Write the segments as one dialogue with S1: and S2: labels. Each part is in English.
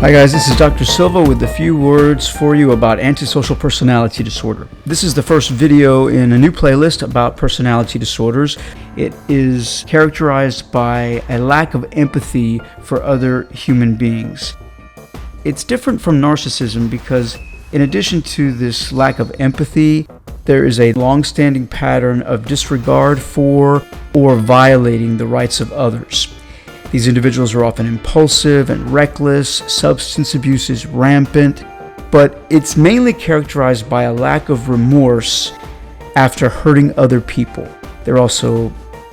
S1: Hi guys, this is Dr. Silva with a few words for you about antisocial personality disorder. This is the first video in a new playlist about personality disorders. It is characterized by a lack of empathy for other human beings. It's different from narcissism because in addition to this lack of empathy, there is a long-standing pattern of disregard for or violating the rights of others. These individuals are often impulsive and reckless, substance abuse is rampant, but it's mainly characterized by a lack of remorse after hurting other people. They're also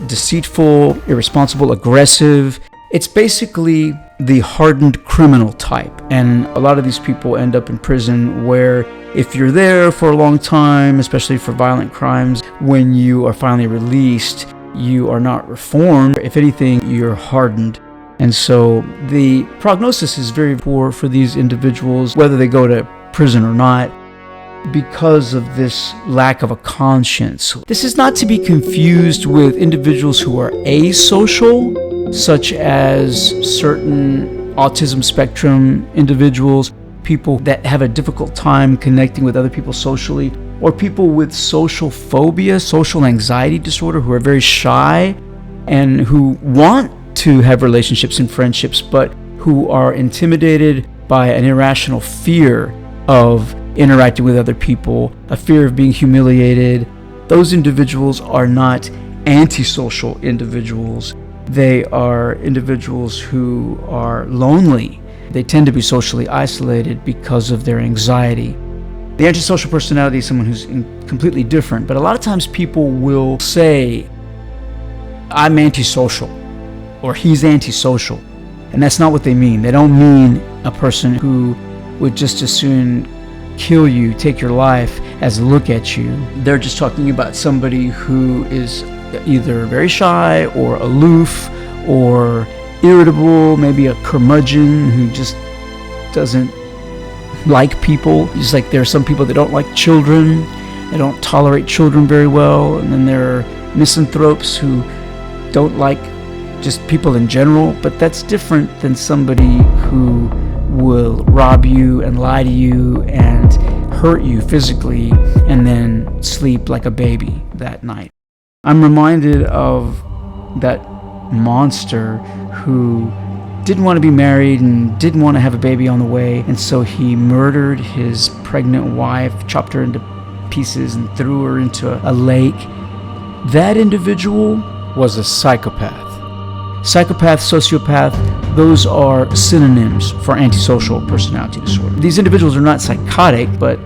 S1: deceitful, irresponsible, aggressive. It's basically the hardened criminal type, and a lot of these people end up in prison where if you're there for a long time, especially for violent crimes, when you are finally released, you are not reformed. If anything, you're hardened. And so the prognosis is very poor for these individuals, whether they go to prison or not, because of this lack of a conscience. This is not to be confused with individuals who are asocial, such as certain autism spectrum individuals, people that have a difficult time connecting with other people socially, or people with social phobia, social anxiety disorder, who are very shy and who want to have relationships and friendships, but who are intimidated by an irrational fear of interacting with other people, a fear of being humiliated. Those individuals are not antisocial individuals. They are individuals who are lonely. They tend to be socially isolated because of their anxiety. The antisocial personality is someone who's completely different, but a lot of times people will say, I'm antisocial, or he's antisocial, and that's not what they mean. They don't mean a person who would just as soon kill you, take your life, as look at you. They're just talking about somebody who is either very shy or aloof or irritable, maybe a curmudgeon who just doesn't like people. Just like there are some people that don't like children, they don't tolerate children very well, and then there are misanthropes who don't like just people in general. But that's different than somebody who will rob you and lie to you and hurt you physically and then sleep like a baby that night. I'm reminded of that monster who didn't want to be married and didn't want to have a baby on the way, and so he murdered his pregnant wife, chopped her into pieces and threw her into a lake. That individual was a psychopath. Psychopath, sociopath, those are synonyms for antisocial personality disorder. These individuals are not psychotic, but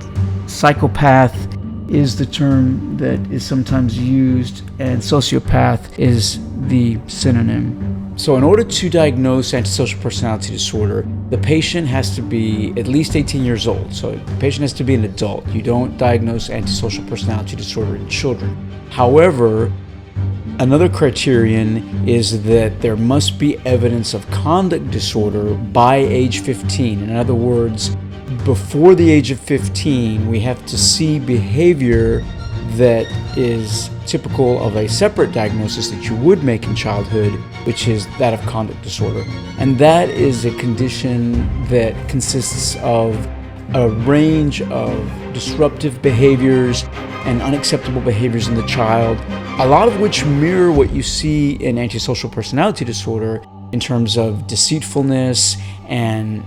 S1: psychopath is the term that is sometimes used, and sociopath is the synonym. So in order to diagnose antisocial personality disorder, the patient has to be at least 18 years old. So the patient has to be an adult. You don't diagnose antisocial personality disorder in children. However, another criterion is that there must be evidence of conduct disorder by age 15. In other words, before the age of 15, we have to see behavior that is typical of a separate diagnosis that you would make in childhood, which is that of conduct disorder. And that is a condition that consists of a range of disruptive behaviors and unacceptable behaviors in the child, a lot of which mirror what you see in antisocial personality disorder in terms of deceitfulness and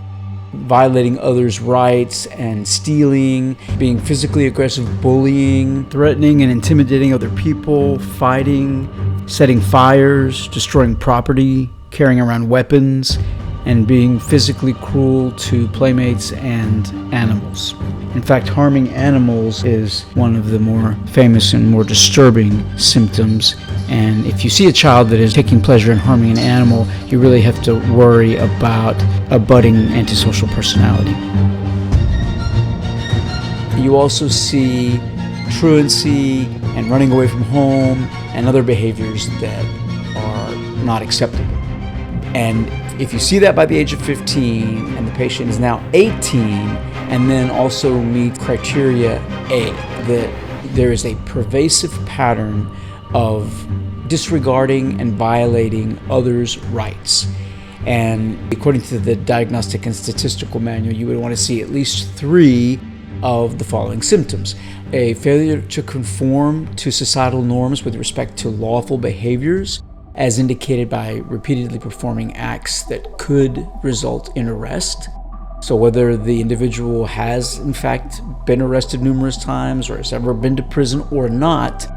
S1: violating others' rights and stealing, being physically aggressive, bullying, threatening and intimidating other people, fighting, setting fires, destroying property, carrying around weapons, and being physically cruel to playmates and animals. In fact, harming animals is one of the more famous and more disturbing symptoms. And if you see a child that is taking pleasure in harming an animal, you really have to worry about a budding antisocial personality. You also see truancy and running away from home and other behaviors that are not acceptable. And if you see that by the age of 15 and the patient is now 18 and then also meets criteria A, that there is a pervasive pattern of disregarding and violating others' rights. And according to the Diagnostic and Statistical Manual, you would want to see at least 3 of the following symptoms: a failure to conform to societal norms with respect to lawful behaviors, as indicated by repeatedly performing acts that could result in arrest. So whether the individual has in fact been arrested numerous times or has ever been to prison or not,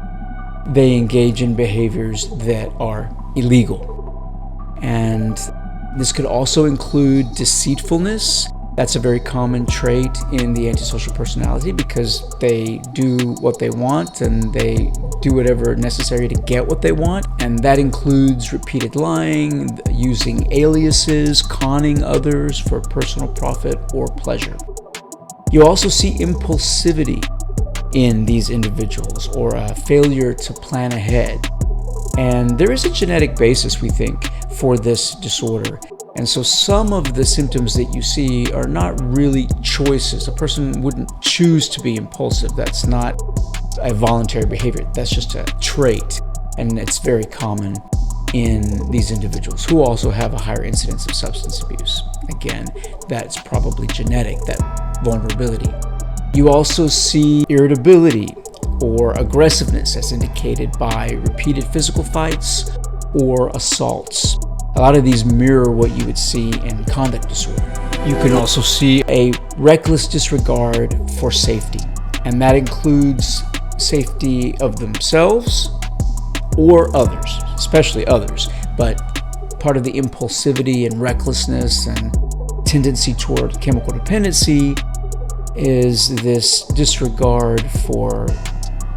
S1: they engage in behaviors that are illegal. And this could also include deceitfulness. That's a very common trait in the antisocial personality because they do what they want and they do whatever necessary to get what they want. And that includes repeated lying, using aliases, conning others for personal profit or pleasure. You also see impulsivity in these individuals, or a failure to plan ahead. And there is a genetic basis, we think, for this disorder. And so some of the symptoms that you see are not really choices. A person wouldn't choose to be impulsive. That's not a voluntary behavior. That's just a trait. And it's very common in these individuals who also have a higher incidence of substance abuse. Again, that's probably genetic, that vulnerability. You also see irritability or aggressiveness as indicated by repeated physical fights or assaults. A lot of these mirror what you would see in conduct disorder. You can also see a reckless disregard for safety, and that includes safety of themselves or others, especially others. But part of the impulsivity and recklessness and tendency toward chemical dependency is this disregard for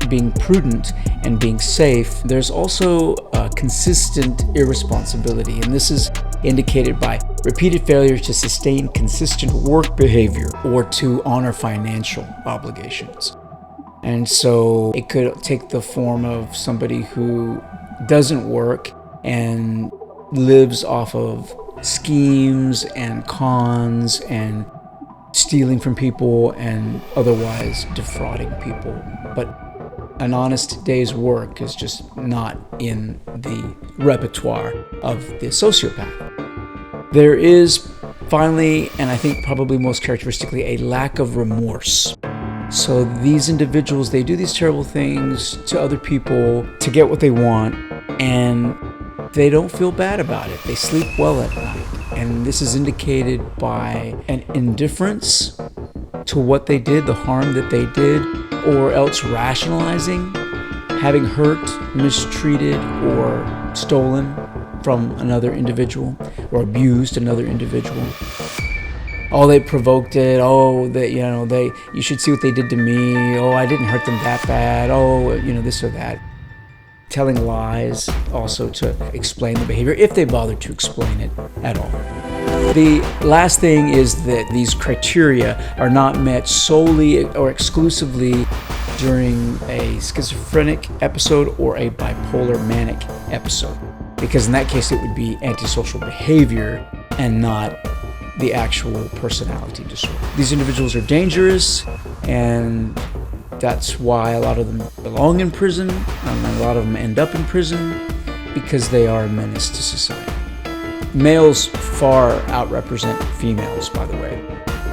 S1: being prudent and being safe. There's also a consistent irresponsibility, and this is indicated by repeated failure to sustain consistent work behavior or to honor financial obligations. And so it could take the form of somebody who doesn't work and lives off of schemes and cons and stealing from people and otherwise defrauding people. But an honest day's work is just not in the repertoire of the sociopath. There is finally, and I think probably most characteristically, a lack of remorse. So these individuals, they do these terrible things to other people to get what they want, and they don't feel bad about it. They sleep well at night. And this is indicated by an indifference to what they did, the harm that they did, or else rationalizing having hurt, mistreated, or stolen from another individual, or abused another individual. Oh, they provoked it. Oh, you should see what they did to me. Oh, I didn't hurt them that bad. Oh, this or that. Telling lies also to explain the behavior, if they bother to explain it at all. The last thing is that these criteria are not met solely or exclusively during a schizophrenic episode or a bipolar manic episode, because in that case it would be antisocial behavior and not the actual personality disorder. These individuals are dangerous, and that's why a lot of them belong in prison, and a lot of them end up in prison because they are a menace to society. Males far outrepresent females, by the way,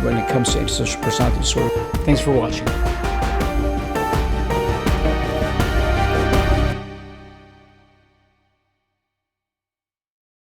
S1: when it comes to antisocial personality disorder. Thanks for watching.